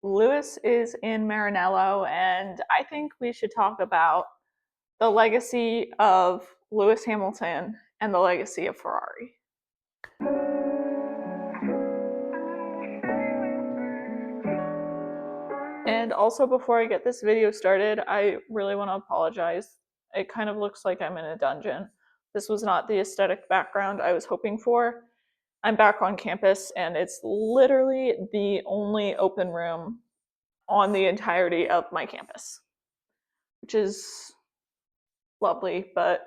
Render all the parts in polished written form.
Lewis is in Maranello, and I think we should talk about the legacy of Lewis Hamilton and the legacy of Ferrari. And also, before I get this video started, I really want to apologize. It kind of looks like I'm in a dungeon. This was not the aesthetic background I was hoping for. I'm back on campus, and it's literally the only open room on the entirety of my campus, which is lovely, but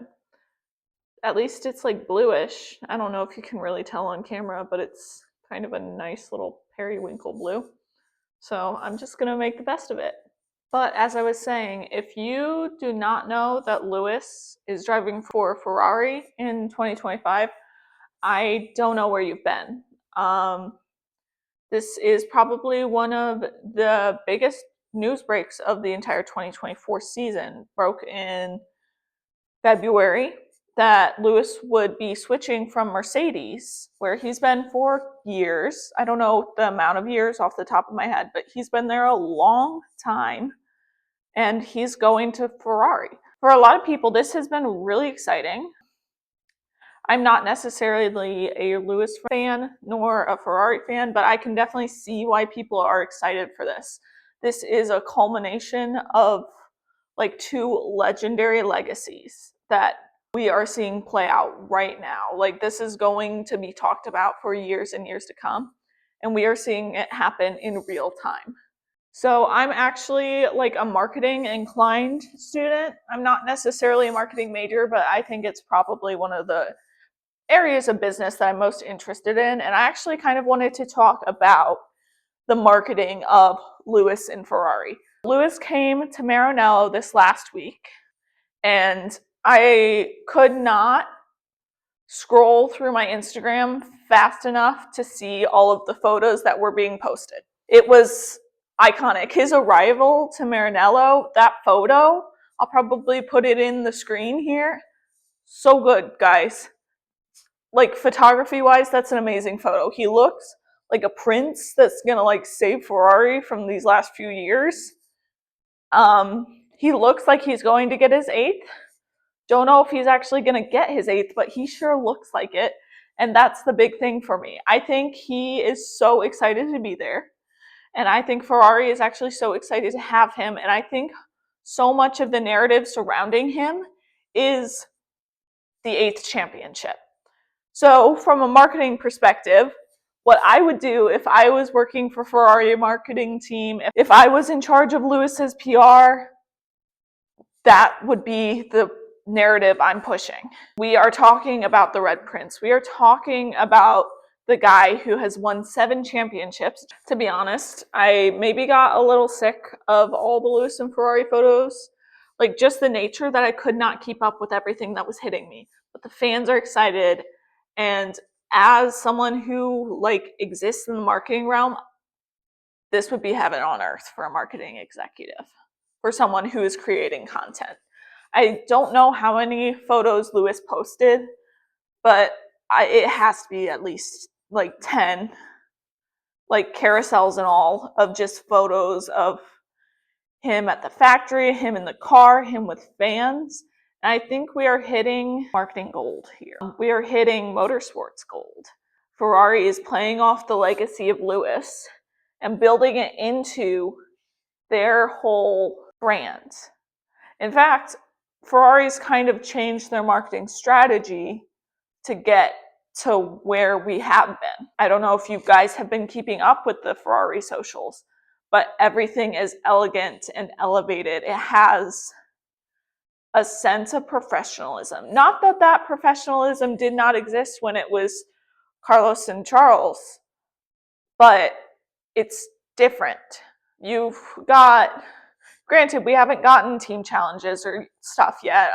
at least it's like bluish. I don't know if you can really tell on camera, but it's kind of a nice little periwinkle blue. So I'm just gonna make the best of it. But as I was saying, if you do not know that Lewis is driving for Ferrari in 2025, I don't know where you've been. This is probably one of the biggest news breaks of the entire 2024 season. Broke in February that Lewis would be switching from Mercedes, where he's been for years. I don't know the amount of years off the top of my head, but he's been there a long time, and he's going to Ferrari. For a lot of people, this has been really exciting. I'm not necessarily a Lewis fan nor a Ferrari fan, but I can definitely see why people are excited for this. This is a culmination of like two legendary legacies that we are seeing play out right now. Like, this is going to be talked about for years and years to come, and we are seeing it happen in real time. So I'm actually like a marketing inclined student. I'm not necessarily a marketing major, but I think it's probably one of the areas of business that I'm most interested in. And I actually kind of wanted to talk about the marketing of Lewis and Ferrari. Lewis came to Maranello this last week, and I could not scroll through my Instagram fast enough to see all of the photos that were being posted. It was iconic. His arrival to Maranello, that photo, I'll probably put it in the screen here. So good, guys. Like, photography wise, that's an amazing photo. He looks like a prince that's gonna like save Ferrari from these last few years. He looks like he's going to get his 8th. Don't know if he's actually gonna get his 8th, but he sure looks like it. And that's the big thing for me. I think he is so excited to be there. And I think Ferrari is actually so excited to have him. And I think so much of the narrative surrounding him is the 8th championship. So from a marketing perspective, what I would do if I was working for Ferrari marketing team, if I was in charge of Lewis's PR, that would be the narrative I'm pushing. We are talking about the Red Prince. We are talking about the guy who has won 7 championships. To be honest, I maybe got a little sick of all the Lewis and Ferrari photos, like just the nature that I could not keep up with everything that was hitting me. But the fans are excited, and as someone who like exists in the marketing realm, this would be heaven on earth for a marketing executive, for someone who is creating content. I don't know how many photos Lewis posted, but it has to be at least like 10, like carousels and all, of just photos of him at the factory, him in the car, him with fans. And I think we are hitting marketing gold here. We are hitting motorsports gold. Ferrari is playing off the legacy of Lewis and building it into their whole brand. In fact, Ferrari's kind of changed their marketing strategy to get to where we have been. I don't know if you guys have been keeping up with the Ferrari socials, but everything is elegant and elevated. It has a sense of professionalism. Not that that professionalism did not exist when it was Carlos and Charles, but it's different. You've got, granted, we haven't gotten team challenges or stuff yet.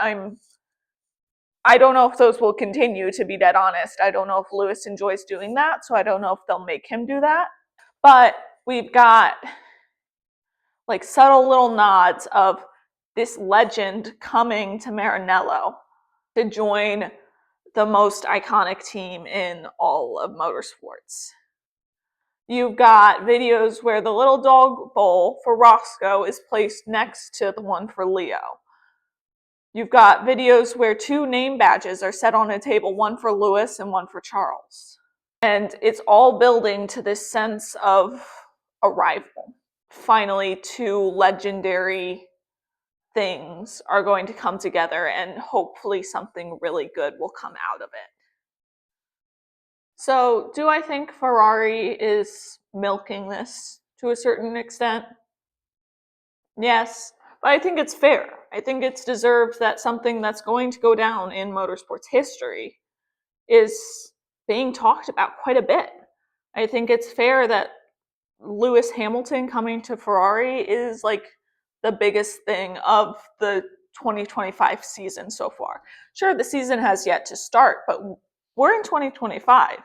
I don't know if those will continue, to be dead honest. I don't know if Lewis enjoys doing that, so I don't know if they'll make him do that. But we've got like subtle little nods of this legend coming to Maranello to join the most iconic team in all of motorsports. You've got videos where the little dog bowl for Roscoe is placed next to the one for Leo. You've got videos where 2 name badges are set on a table, one for Lewis and one for Charles. And it's all building to this sense of arrival. Finally, 2 legendary things are going to come together, and hopefully something really good will come out of it. So, do I think Ferrari is milking this to a certain extent? Yes, but I think it's fair. I think it's deserved that something that's going to go down in motorsports history is being talked about quite a bit. I think it's fair that Lewis Hamilton coming to Ferrari is like the biggest thing of the 2025 season so far. Sure, the season has yet to start, but we're in 2025.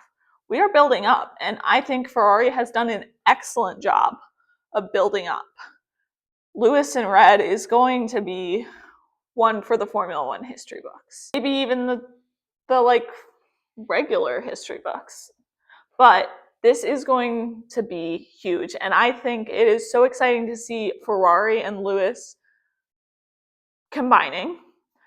We are building up, and I think Ferrari has done an excellent job of building up. Lewis in red is going to be one for the Formula One history books. Maybe even the like regular history books. But this is going to be huge, and I think it is so exciting to see Ferrari and Lewis combining.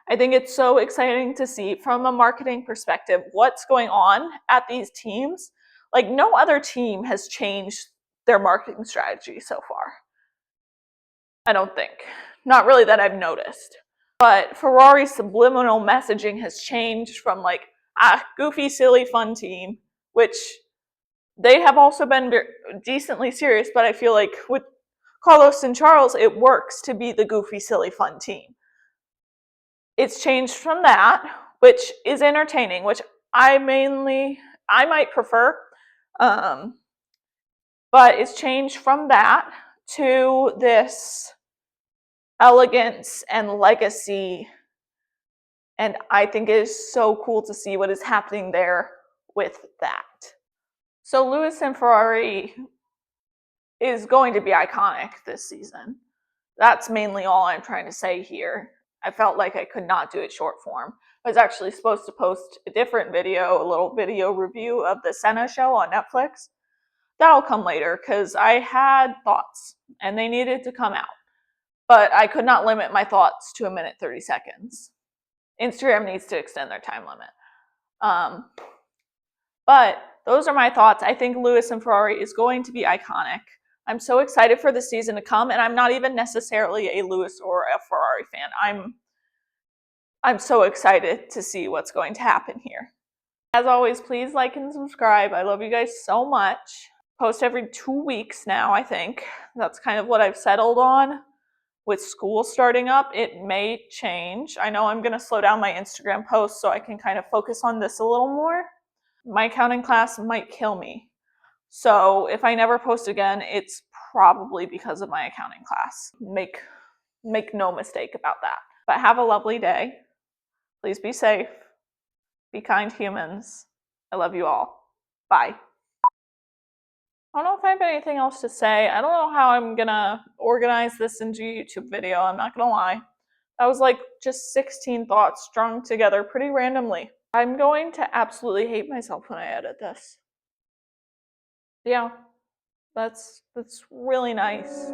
I think it's so exciting to see from a marketing perspective what's going on at these teams. Like, no other team has changed their marketing strategy so far. I don't think. Not really that I've noticed. But Ferrari's subliminal messaging has changed from like, goofy, silly, fun team, which they have also been decently serious, but I feel like with Carlos and Charles, it works to be the goofy, silly, fun team. It's changed from that, which is entertaining, which I might prefer, but it's changed from that to this elegance and legacy, and I think it is so cool to see what is happening there with that. So Lewis and Ferrari is going to be iconic this season. That's mainly all I'm trying to say here. I felt like I could not do it short form. I was actually supposed to post a different video, a little video review of the Senna show on Netflix. That'll come later because I had thoughts and they needed to come out. But I could not limit my thoughts to 1 minute 30 seconds. Instagram needs to extend their time limit. But those are my thoughts. I think Lewis and Ferrari is going to be iconic. I'm so excited for the season to come, and I'm not even necessarily a Lewis or a Ferrari fan. I'm so excited to see what's going to happen here. As always, please like and subscribe. I love you guys so much. Post every 2 weeks now, I think. That's kind of what I've settled on. With school starting up, it may change. I know I'm going to slow down my Instagram posts so I can kind of focus on this a little more. My accounting class might kill me. So if I never post again, it's probably because of my accounting class. Make no mistake about that. But have a lovely day. Please be safe. Be kind humans. I love you all. Bye. I don't know if I have anything else to say. I don't know how I'm gonna organize this into a YouTube video, I'm not gonna lie. That was like just 16 thoughts strung together pretty randomly. I'm going to absolutely hate myself when I edit this. Yeah, that's really nice.